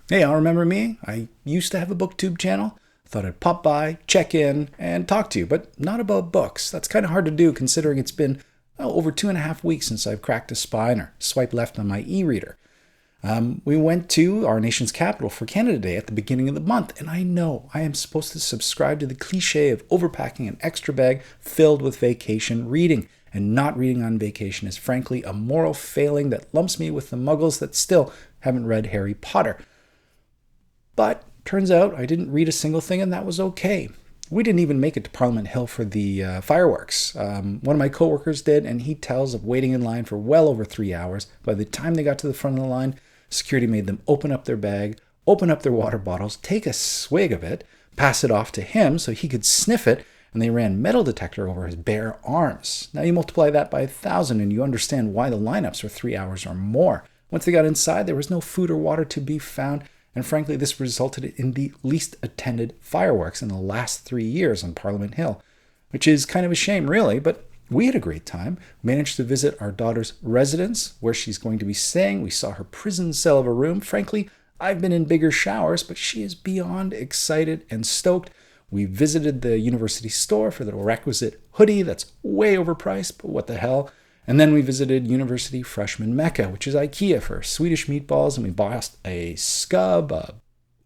Hey, y'all remember me? I used to have a Booktube channel. Thought I'd pop by, check in, and talk to you, but not about books. That's kind of hard to do considering it's been over 2.5 weeks since I've cracked a spine or swiped left on my e-reader. We went to our nation's capital for Canada Day at the beginning of the month, and I know I am supposed to subscribe to the cliche of overpacking an extra bag filled with vacation reading, and not reading on vacation is frankly a moral failing that lumps me with the muggles that still haven't read Harry Potter. But turns out I didn't read a single thing, and that was okay. We didn't even make it to Parliament Hill for the fireworks. One of my coworkers did, and he tells of waiting in line for well over 3 hours. By the time they got to the front of the line, security made them open up their bag, open up their water bottles, take a swig of it, pass it off to him so he could sniff it, and they ran metal detector over his bare arms. Now you multiply that by 1,000 and you understand why the lineups were 3 hours or more. Once they got inside, there was no food or water to be found, and frankly, this resulted in the least attended fireworks in the last 3 years on Parliament Hill, which is kind of a shame, really, but we had a great time. We managed to visit our daughter's residence, where she's going to be staying. We saw her prison cell of a room. Frankly, I've been in bigger showers, but she is beyond excited and stoked. We visited the university store for the requisite hoodie that's way overpriced, but what the hell. And then we visited University Freshman Mecca, which is IKEA, for Swedish meatballs, and we bought a Scub, a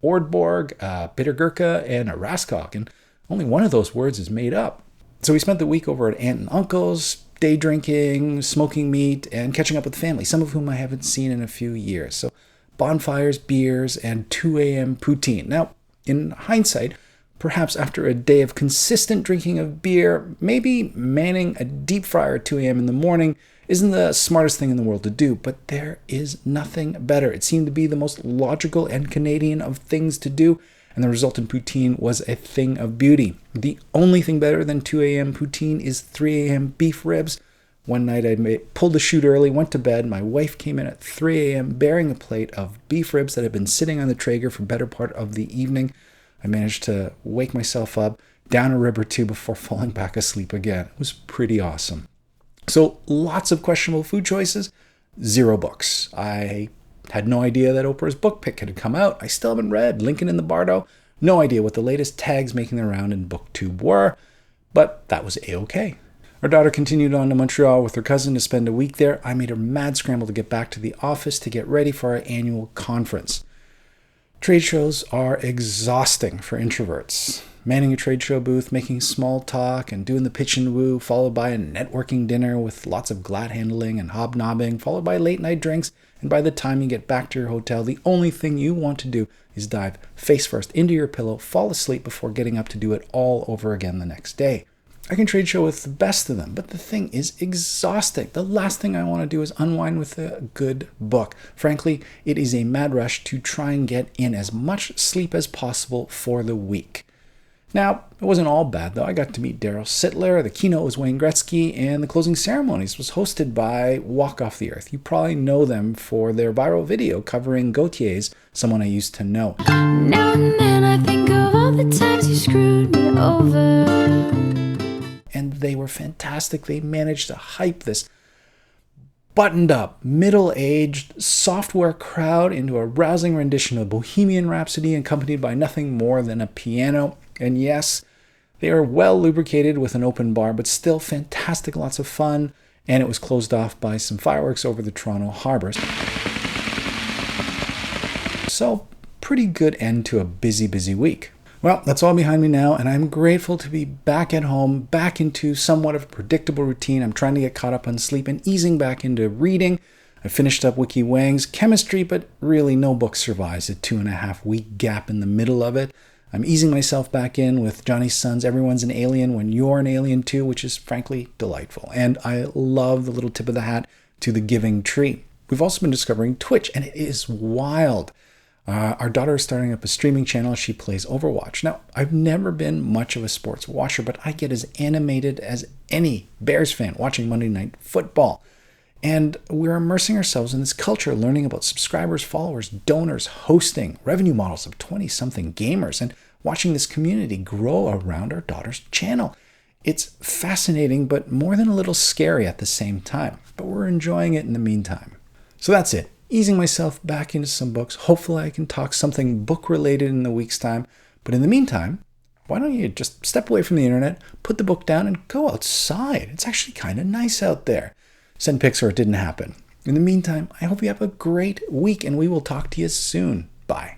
Ordborg, a Bitter Gurkha, and a Raskog, and only one of those words is made up. So we spent the week over at Aunt and Uncle's, day drinking, smoking meat, and catching up with family, some of whom I haven't seen in a few years. So bonfires, beers, and 2 a.m. poutine. Now, in hindsight, perhaps after a day of consistent drinking of beer, maybe manning a deep fryer at 2 a.m. in the morning isn't the smartest thing in the world to do, but there is nothing better. It seemed to be the most logical and Canadian of things to do, and the resultant poutine was a thing of beauty. The only thing better than 2 a.m. poutine is 3 a.m. beef ribs. One night I pulled the chute early, went to bed. My wife came in at 3 a.m. bearing a plate of beef ribs that had been sitting on the Traeger for better part of the evening. I managed to wake myself up, down a rib or two before falling back asleep again. It was pretty awesome. So lots of questionable food choices, 0 books. I had no idea that Oprah's book pick had come out. I still haven't read Lincoln in the Bardo. No idea what the latest tags making their round in Booktube were, but that was A-okay. Our daughter continued on to Montreal with her cousin to spend a week there. I made a mad scramble to get back to the office to get ready for our annual conference. Trade shows are exhausting for introverts. Manning a trade show booth, making small talk, and doing the pitch and woo, followed by a networking dinner with lots of glad handling and hobnobbing, followed by late night drinks, and by the time you get back to your hotel, the only thing you want to do is dive face first into your pillow, fall asleep before getting up to do it all over again the next day. I can trade show with the best of them, but the thing is exhausting. The last thing I want to do is unwind with a good book. Frankly, it is a mad rush to try and get in as much sleep as possible for the week. Now, it wasn't all bad, though. I got to meet Daryl Sittler, the keynote was Wayne Gretzky, and the closing ceremonies was hosted by Walk Off the Earth. You probably know them for their viral video covering Gautier's Someone I Used to Know. Now and then I think of all the times you screwed me over. And they were fantastic. They managed to hype this buttoned up, middle-aged, software crowd into a rousing rendition of Bohemian Rhapsody accompanied by nothing more than a piano. And yes, they are well lubricated with an open bar, but still fantastic, lots of fun. And it was closed off by some fireworks over the Toronto harbor. So, pretty good end to a busy, busy week. Well, that's all behind me now, and I'm grateful to be back at home, back into somewhat of a predictable routine. I'm trying to get caught up on sleep and easing back into reading. I finished up Wiki Wang's chemistry, but really no book survives a 2.5-week gap in the middle of it. I'm easing myself back in with Johnny Sun's Everyone's an Alien When You're an Alien Too, which is frankly delightful. And I love the little tip of the hat to The Giving Tree. We've also been discovering Twitch, and it is wild. Our daughter is starting up a streaming channel. She plays Overwatch. Now, I've never been much of a sports watcher, but I get as animated as any Bears fan watching Monday Night Football. And we're immersing ourselves in this culture, learning about subscribers, followers, donors, hosting, revenue models of 20-something gamers, and watching this community grow around our daughter's channel. It's fascinating, but more than a little scary at the same time. But we're enjoying it in the meantime. So that's it. easing myself back into some books. Hopefully I can talk something book-related in the week's time. But in the meantime, why don't you just step away from the internet, put the book down, and go outside? It's actually kind of nice out there. Send pics or it didn't happen. In the meantime, I hope you have a great week, and we will talk to you soon. Bye.